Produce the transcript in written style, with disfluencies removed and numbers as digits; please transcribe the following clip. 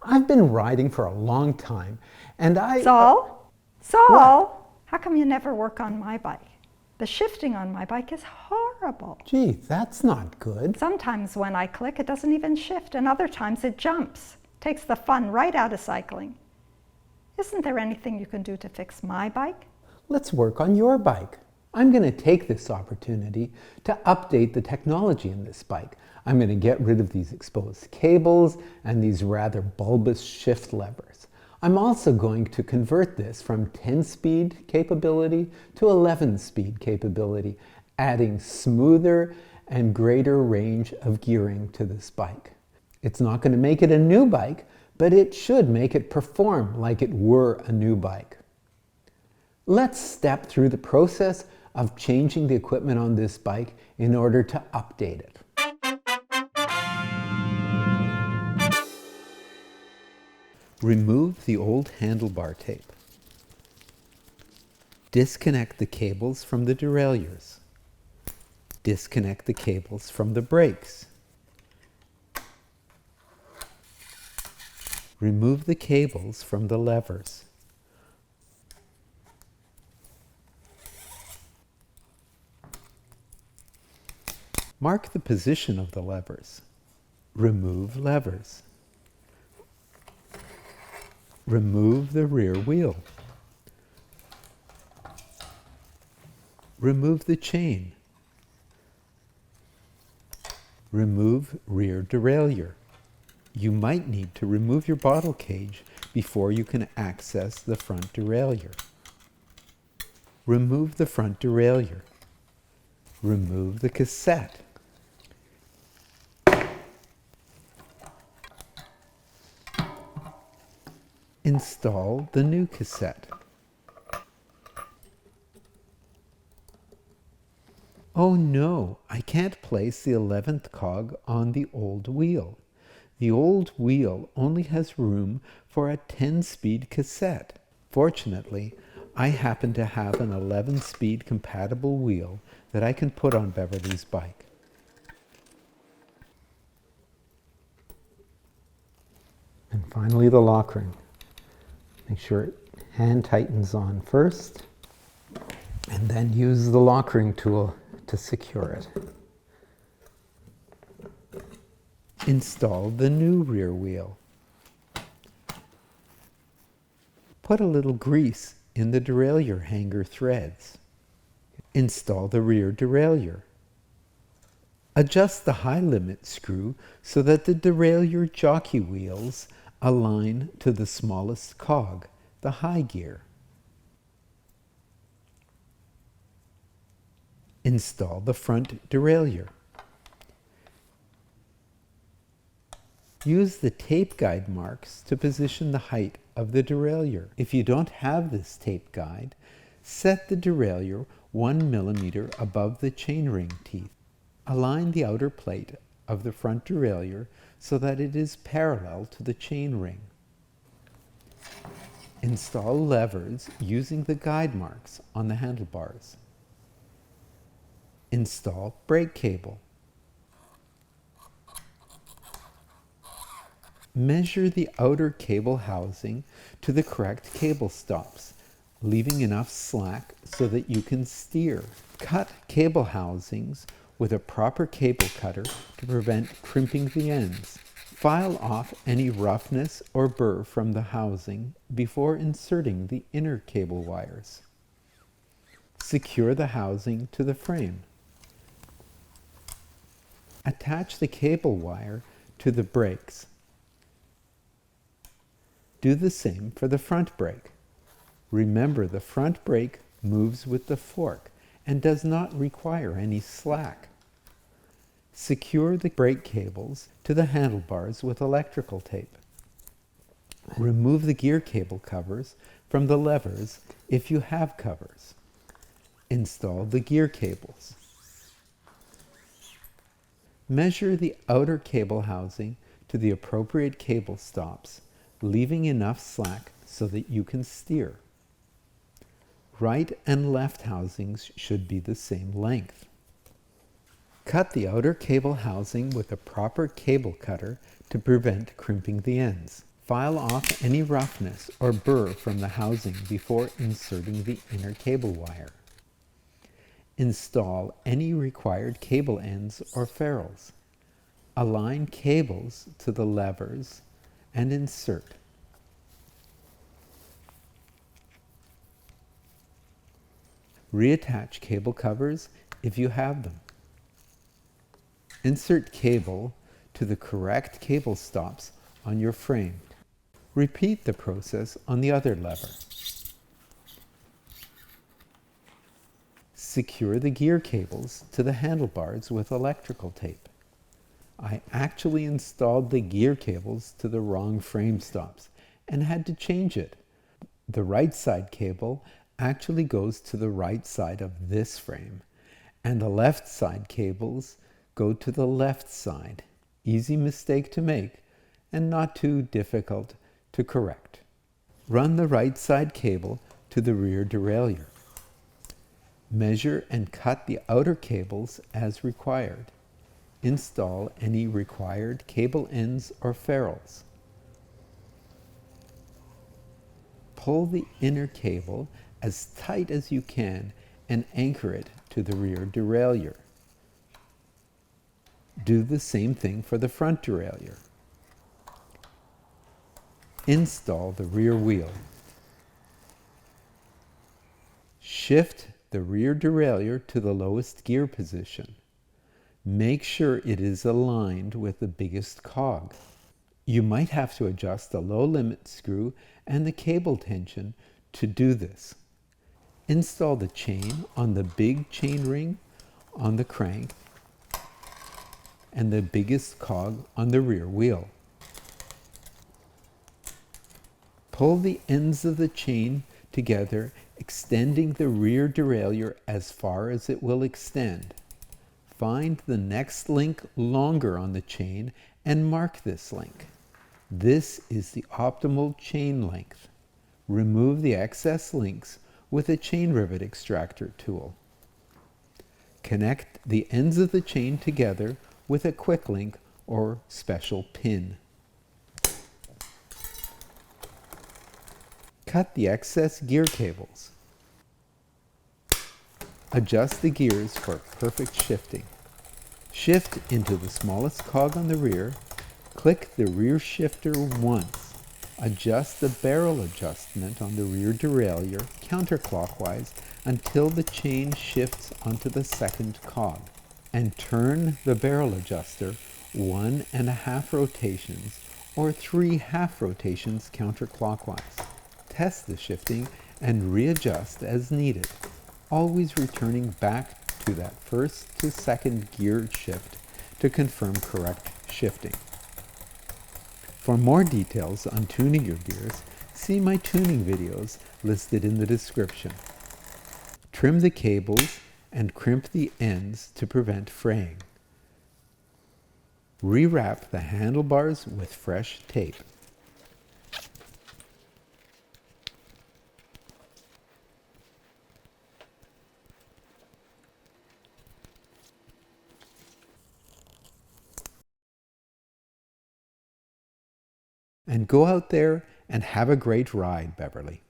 I've been riding for a long time, and Saul? Saul? What? How come you never work on my bike? The shifting on my bike is horrible. Gee, that's not good. Sometimes when I click, it doesn't even shift, and other times it jumps. Takes the fun right out of cycling. Isn't there anything you can do to fix my bike? Let's work on your bike. I'm going to take this opportunity to update the technology in this bike. I'm going to get rid of these exposed cables and these rather bulbous shift levers. I'm also going to convert this from 10-speed capability to 11-speed capability, adding smoother and greater range of gearing to this bike. It's not going to make it a new bike, but it should make it perform like it were a new bike. Let's step through the process of changing the equipment on this bike in order to update it. Remove the old handlebar tape. Disconnect the cables from the derailleurs. Disconnect the cables from the brakes. Remove the cables from the levers. Mark the position of the levers. Remove levers. Remove the rear wheel. Remove the chain. Remove rear derailleur. You might need to remove your bottle cage before you can access the front derailleur. Remove the front derailleur. Remove the cassette. Install the new cassette. Oh no, I can't place the 11th cog on the old wheel. The old wheel only has room for a 10-speed cassette. Fortunately, I happen to have an 11-speed compatible wheel that I can put on Beverley's bike. And finally, the lock ring. Make sure it hand tightens on first, and then use the lock ring tool to secure it. Install the new rear wheel. Put a little grease in the derailleur hanger threads. Install the rear derailleur. Adjust the high limit screw so that the derailleur jockey wheels align to the smallest cog, the high gear. Install the front derailleur. Use the tape guide marks to position the height of the derailleur. If you don't have this tape guide, set the derailleur 1 millimeter above the chainring teeth. Align the outer plate of the front derailleur so that it is parallel to the chainring. Install levers using the guide marks on the handlebars. Install brake cable. Measure the outer cable housing to the correct cable stops, leaving enough slack so that you can steer. Cut cable housings with a proper cable cutter to prevent crimping the ends. File off any roughness or burr from the housing before inserting the inner cable wires. Secure the housing to the frame. Attach the cable wire to the brakes. Do the same for the front brake. Remember, the front brake moves with the fork and does not require any slack. Secure the brake cables to the handlebars with electrical tape. Remove the gear cable covers from the levers if you have covers. Install the gear cables. Measure the outer cable housing to the appropriate cable stops, leaving enough slack so that you can steer. Right and left housings should be the same length. Cut the outer cable housing with a proper cable cutter to prevent crimping the ends. File off any roughness or burr from the housing before inserting the inner cable wire. Install any required cable ends or ferrules. Align cables to the levers and insert. Reattach cable covers if you have them. Insert cable to the correct cable stops on your frame. Repeat the process on the other lever. Secure the gear cables to the handlebars with electrical tape. I actually installed the gear cables to the wrong frame stops and had to change it. The right side cable actually goes to the right side of this frame, and the left side cables go to the left side. Easy mistake to make and not too difficult to correct. Run the right side cable to the rear derailleur. Measure and cut the outer cables as required. Install any required cable ends or ferrules. Pull the inner cable as tight as you can and anchor it to the rear derailleur. Do the same thing for the front derailleur. Install the rear wheel. Shift the rear derailleur to the lowest gear position. Make sure it is aligned with the biggest cog. You might have to adjust the low limit screw and the cable tension to do this. Install the chain on the big chain ring on the crank and the biggest cog on the rear wheel. Pull the ends of the chain together, extending the rear derailleur as far as it will extend. Find the next link longer on the chain and mark this link. This is the optimal chain length. Remove the excess links with a chain rivet extractor tool. Connect the ends of the chain together with a quick link or special pin. Cut the excess gear cables. Adjust the gears for perfect shifting. Shift into the smallest cog on the rear. Click the rear shifter once. Adjust the barrel adjustment on the rear derailleur counterclockwise until the chain shifts onto the second cog. And turn the barrel adjuster 1.5 rotations or 3 half rotations counterclockwise. Test the shifting and readjust as needed, always returning back to that first to second gear shift to confirm correct shifting. For more details on tuning your gears, see my tuning videos listed in the description. Trim the cables and crimp the ends to prevent fraying. Rewrap the handlebars with fresh tape. And go out there and have a great ride, Beverley.